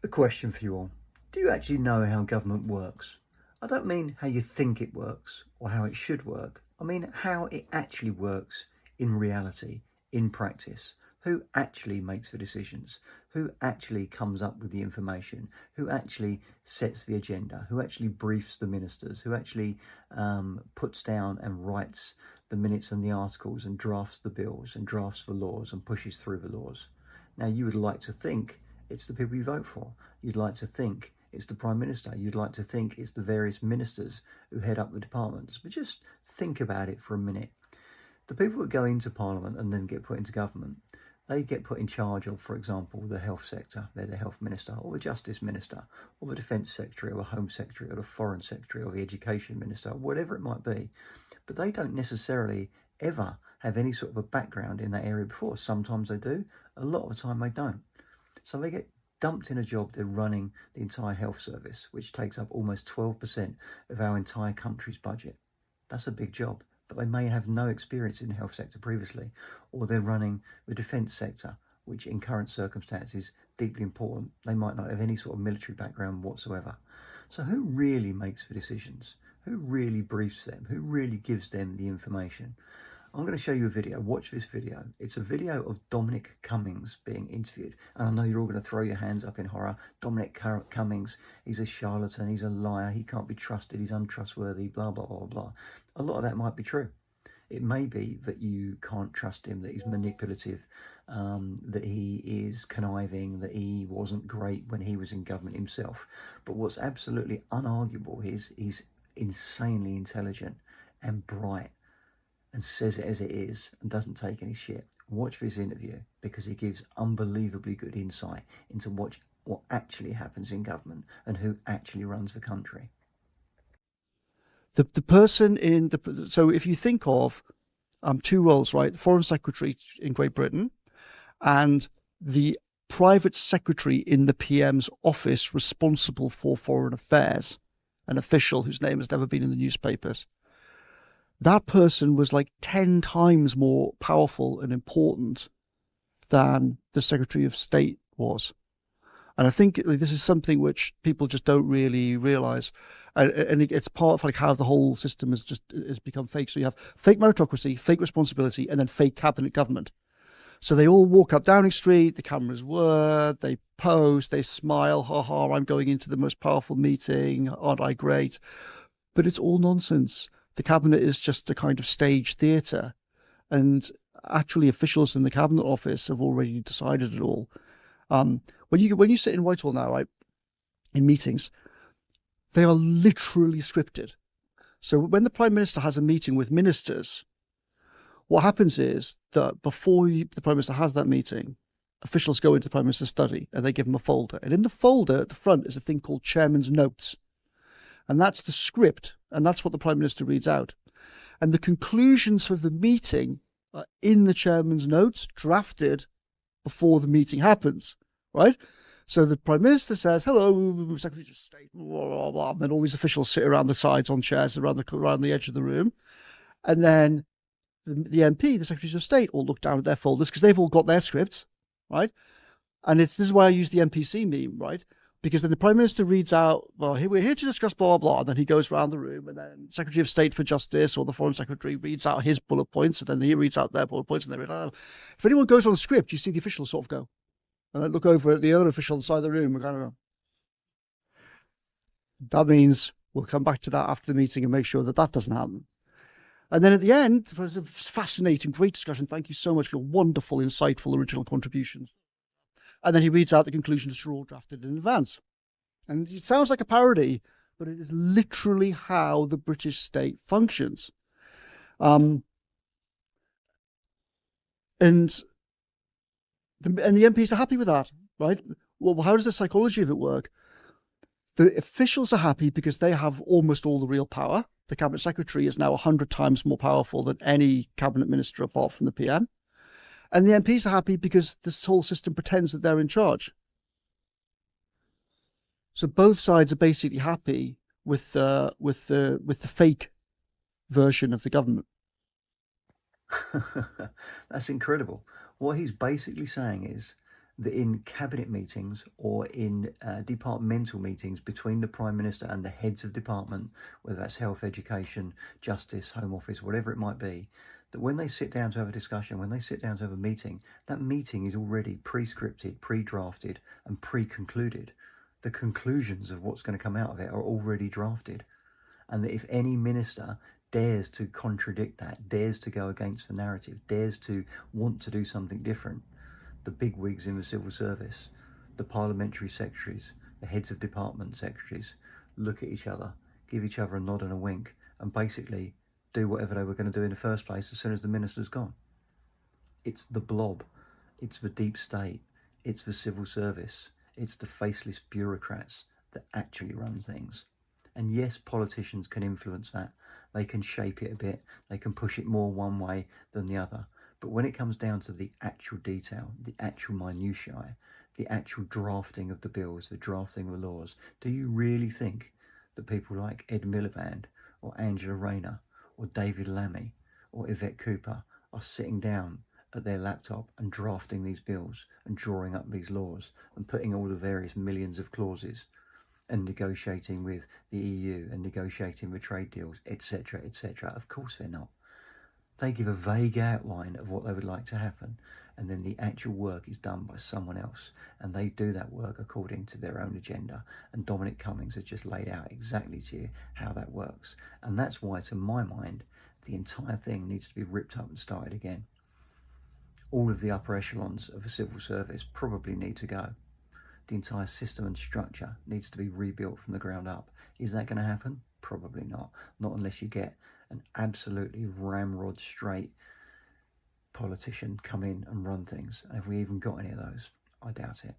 A question for you all. Do you actually know how government works? I don't mean how you think it works or how it should work. I mean how it actually works in reality, in practice. Who actually makes the decisions? Who actually comes up with the information? Who actually sets the agenda? Who actually briefs the ministers? Who actually puts down and writes the minutes and the articles and drafts the bills and drafts the laws and pushes through the laws? Now, you would like to think it's the people you vote for. You'd like to think it's the Prime Minister. You'd like to think it's the various ministers who head up the departments. But just think about it for a minute. The people that go into Parliament and then get put into government, they get put in charge of, for example, the health sector. They're the health minister or the justice minister or the defence secretary or the home secretary or the foreign secretary or the education minister, whatever it might be. But they don't necessarily ever have any sort of a background in that area before. Sometimes they do. A lot of the time they don't. So they get dumped in a job. They're running the entire health service, which takes up almost 12% of our entire country's budget. That's a big job, but they may have no experience in the health sector previously, or they're running the defence sector, which in current circumstances deeply important. They might not have any sort of military background whatsoever. So who really makes the decisions? Who really briefs them? Who really gives them the information? I'm going to show you a video. Watch this video. It's a video of Dominic Cummings being interviewed. And I know you're all going to throw your hands up in horror. Dominic Cummings, he's a charlatan, he's a liar, he can't be trusted, he's untrustworthy, blah, blah, blah, blah. A lot of that might be true. It may be that you can't trust him, that he's manipulative, that he is conniving, that he wasn't great when he was in government himself. But what's absolutely unarguable is he's insanely intelligent and bright and says it as it is and doesn't take any shit. Watch this interview because he gives unbelievably good insight into what actually happens in government and who actually runs the country. The person in the so if you think of two roles, right? The Foreign Secretary in Great Britain and the private secretary in the PM's office responsible for foreign affairs, an official whose name has never been in the newspapers. That person was like 10 times more powerful and important than the Secretary of State was. And I think this is something which people just don't really realize. And it's part of like how the whole system has become fake. So you have fake meritocracy, fake responsibility, and then fake cabinet government. So they all walk up Downing Street, the cameras whir, they pose, they smile, ha ha, I'm going into the most powerful meeting, aren't I great? But it's all nonsense. The cabinet is just a kind of stage theatre. And actually officials in the cabinet office have already decided it all. When you sit in Whitehall now, right, in meetings, they are literally scripted. So when the Prime Minister has a meeting with ministers, what happens is that before the Prime Minister has that meeting, officials go into the Prime Minister's study and they give him a folder. And in the folder at the front is a thing called Chairman's Notes. And that's the script. And that's what the Prime Minister reads out. And the conclusions for the meeting are in the Chairman's Notes, drafted before the meeting happens, right? So the Prime Minister says, hello, Secretary of State, blah, blah, blah. And then all these officials sit around the sides on chairs around the edge of the room. And then the MP, the Secretaries of State, all look down at their folders because they've all got their scripts, right? And this is why I use the NPC meme, right? Because then the Prime Minister reads out, well, we're here to discuss blah, blah, blah. And then he goes around the room and then Secretary of State for Justice or the Foreign Secretary reads out his bullet points and then he reads out their bullet points and they read out. If anyone goes on script, you see the officials sort of go and then look over at the other official inside the room and kind of go, that means we'll come back to that after the meeting and make sure that doesn't happen. And then at the end, it was a fascinating, great discussion. Thank you so much for your wonderful, insightful, original contributions. And then he reads out the conclusions which are all drafted in advance. And it sounds like a parody, but it is literally how the British state functions. And the MPs are happy with that, right? Well, how does the psychology of it work? The officials are happy because they have almost all the real power. The cabinet secretary is now 100 times more powerful than any cabinet minister apart from the PM. And the MPs are happy because this whole system pretends that they're in charge. So both sides are basically happy with the fake version of the government. That's incredible. What he's basically saying is that in cabinet meetings or in departmental meetings between the Prime Minister and the heads of department, whether that's health, education, justice, home office, whatever it might be, that when they sit down to have a discussion, when they sit down to have a meeting, that meeting is already pre-scripted, pre-drafted and pre-concluded. The conclusions of what's going to come out of it are already drafted. And that if any minister dares to contradict that, dares to go against the narrative, dares to want to do something different, the bigwigs in the civil service, the parliamentary secretaries, the heads of department secretaries, look at each other, give each other a nod and a wink, and basically do whatever they were going to do in the first place as soon as the minister's gone. It's the blob, it's the deep state, it's the civil service, it's the faceless bureaucrats that actually run things. And yes, politicians can influence that. They can shape it a bit, they can push it more one way than the other. But when it comes down to the actual detail, the actual minutiae, the actual drafting of the bills, the drafting of the laws, do you really think that people like Ed Miliband or Angela Rayner or David Lammy or Yvette Cooper are sitting down at their laptop and drafting these bills and drawing up these laws and putting all the various millions of clauses and negotiating with the EU and negotiating with trade deals, etc., etc.? Of course they're not. They give a vague outline of what they would like to happen, and then the actual work is done by someone else, and they do that work according to their own agenda. And Dominic Cummings has just laid out exactly to you how that works. And that's why, to my mind, the entire thing needs to be ripped up and started again. All of the upper echelons of the civil service probably need to go. The entire system and structure needs to be rebuilt from the ground up. Is that going to happen? Probably not. Not unless you get an absolutely ramrod straight politician come in and run things. And have we even got any of those? I doubt it.